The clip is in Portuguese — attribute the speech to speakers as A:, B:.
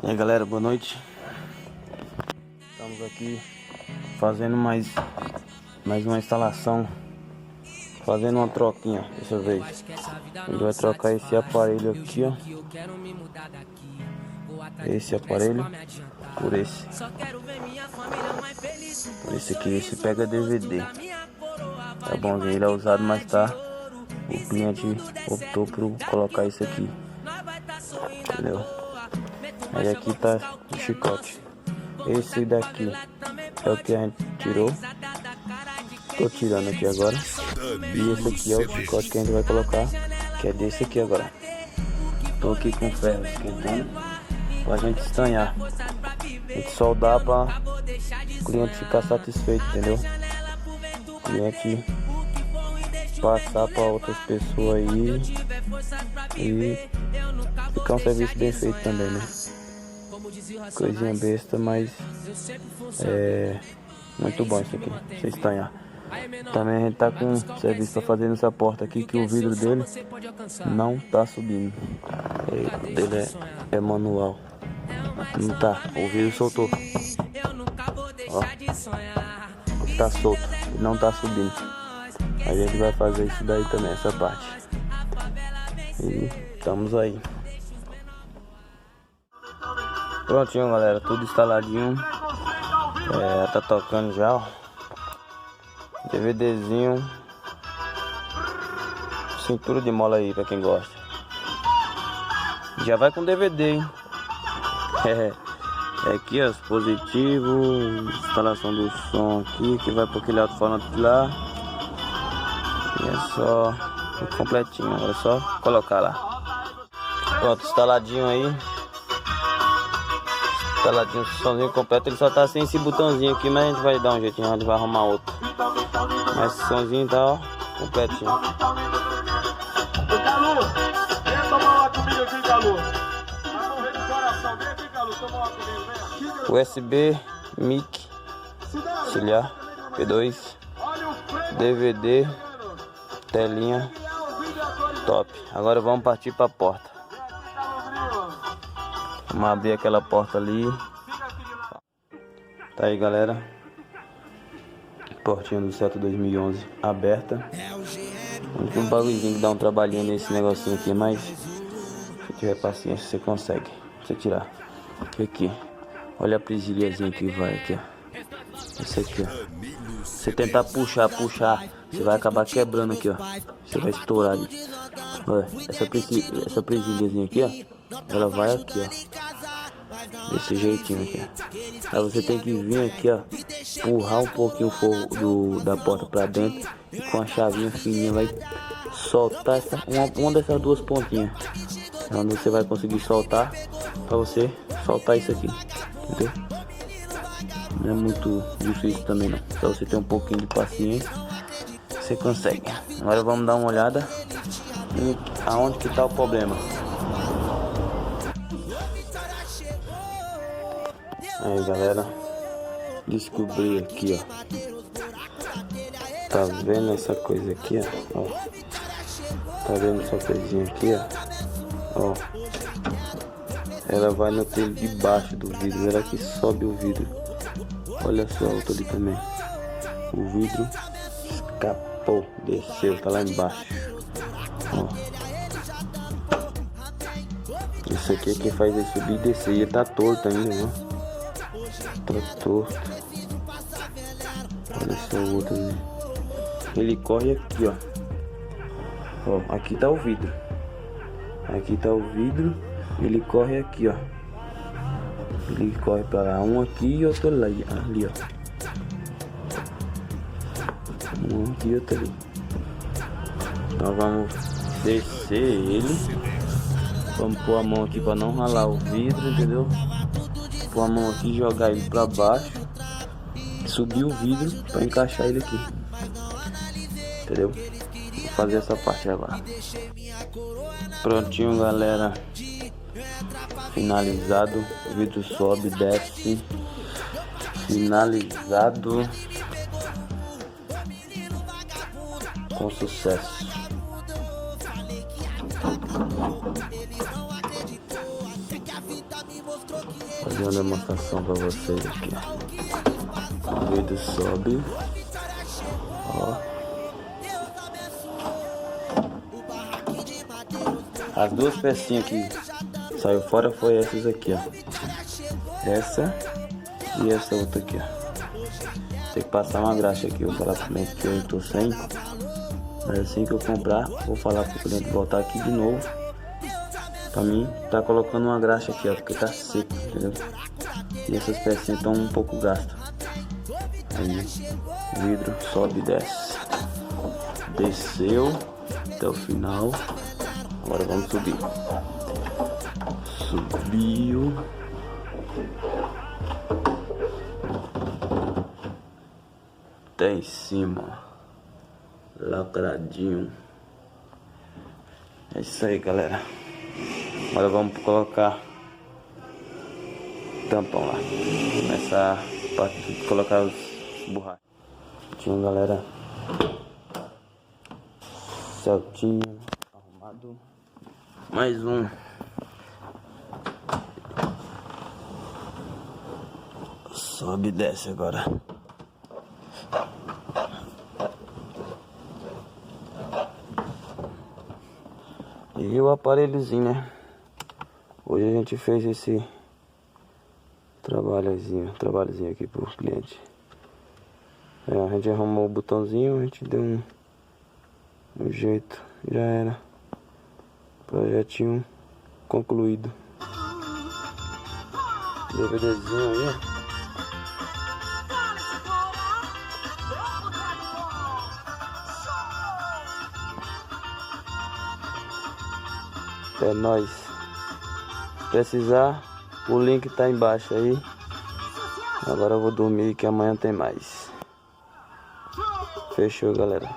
A: E aí galera, boa noite. Estamos aqui fazendo mais uma instalação, fazendo uma troquinha dessa vez. A gente vai trocar esse aparelho aqui, ó, esse aparelho por esse aqui. Esse pega DVD, tá bom? Ele é usado, mas tá, o cliente optou por colocar isso aqui, entendeu? Aí aqui tá o chicote. Esse daqui é o que a gente tirou. Tô tirando aqui agora. E esse aqui é o chicote que a gente vai colocar, que é desse aqui agora. Tô aqui com ferro esquentando pra gente estanhar. A gente soldar pra o cliente ficar satisfeito, entendeu? O cliente passar pra outras pessoas aí e ficar um serviço bem feito também, né? Coisinha besta, mas é muito bom isso aqui, sem estanhar. Também a gente tá com serviço pra fazer nessa porta aqui, que o vidro dele não tá subindo. O dele é manual. Não tá, o vidro soltou. Ó, tá solto, não tá subindo. A gente vai fazer isso daí também, essa parte. E estamos aí. Prontinho galera, tudo instaladinho. Tá tocando já, ó. DVDzinho. Cintura de mola aí pra quem gosta. Já vai com DVD, hein? Aqui ó, dispositivo, instalação do som aqui, que vai para aquele alto-falante lá. E é só completinho, agora é só colocar lá. Pronto, instaladinho aí. Instaladinho, somzinho completo. Ele só tá sem esse botãozinho aqui, mas a gente vai dar um jeitinho, a gente vai arrumar outro. Mas esse somzinho tá, ó, completinho.
B: Calu, vem tomar uma comida aqui, Calu. Vai morrer de coração, vem aqui, Calu, tomar uma comida, vem.
A: USB, mic, auxiliar, P2, DVD, telinha, top. Agora vamos partir para a porta. Vamos abrir aquela porta ali. Tá aí galera, portinha do Celta 2011 aberta. Um bagulhozinho que dá um trabalhinho nesse negocinho aqui, mas se tiver paciência você consegue. Você tirar aqui, olha a presilhazinha que vai aqui, ó. Esse aqui, ó. Você tentar puxar, você vai acabar quebrando aqui, ó. Você vai estourar ali. Olha, essa presilhazinha aqui, ó, ela vai aqui, ó, desse jeitinho aqui, ó. Aí você tem que vir aqui, ó, empurrar um pouquinho o forro da porta pra dentro e com a chavinha fininha vai soltar uma dessas duas pontinhas, onde você vai conseguir soltar, pra você soltar isso aqui, entendeu? Não é muito difícil também não, só você ter um pouquinho de paciência, você consegue. Agora vamos dar uma olhada em aonde que tá o problema. Aí galera, descobri aqui, ó. Tá vendo essa coisa aqui, ó? Tá vendo essa coisinha aqui, ó? Ela vai no telho de baixo do vidro, ela que sobe o vidro. Olha só, outra ali também. O vidro escapou, desceu, tá lá embaixo. Ó. Isso aqui é quem faz ele subir e descer. E tá torto ainda, ó. Tá torto. Olha só o outro ali. Ele corre aqui, ó. Ó, aqui tá o vidro. Aqui tá o vidro. Ele corre aqui, ó. Ele corre pra lá. Um aqui e outro ali, ó. Um aqui e outro ali. Então vamos descer ele. Vamos pôr a mão aqui pra não ralar o vidro, entendeu? Pôr a mão aqui e jogar ele pra baixo. Subir o vidro pra encaixar ele aqui. Entendeu? Vou fazer essa parte agora. Prontinho galera, finalizado. O vidro sobe, desce. Finalizado com sucesso. Fazer uma demonstração pra vocês aqui. O vídeo sobe. Ó. As duas pecinhas que saiu fora foi essas aqui, ó. Essa e essa outra aqui, ó. Tem que passar uma graxa aqui. Vou falar pro cliente que eu tô sem. Mas assim que eu comprar, vou falar pro cliente voltar aqui de novo. Pra mim, tá colocando uma graxa aqui, ó. Porque tá seco, entendeu? E essas pecinhas estão um pouco gastas. Aí, o vidro sobe e desce. Desceu até o final. Agora vamos subir. Subiu. Até em cima. Lacradinho. É isso aí, galera. Agora vamos colocar tampão lá. Começar a colocar os borrachos. Tinha, galera. Certinho. Arrumado. Mais um. Sobe e desce agora. E o aparelhozinho, né? Hoje a gente fez esse trabalhozinho aqui pro cliente. A gente arrumou o botãozinho, a gente deu um jeito, já era. Projetinho concluído. DVDzinho aí. É nóis. Precisar, o link tá embaixo aí. Agora eu vou dormir que amanhã tem mais. Fechou, galera.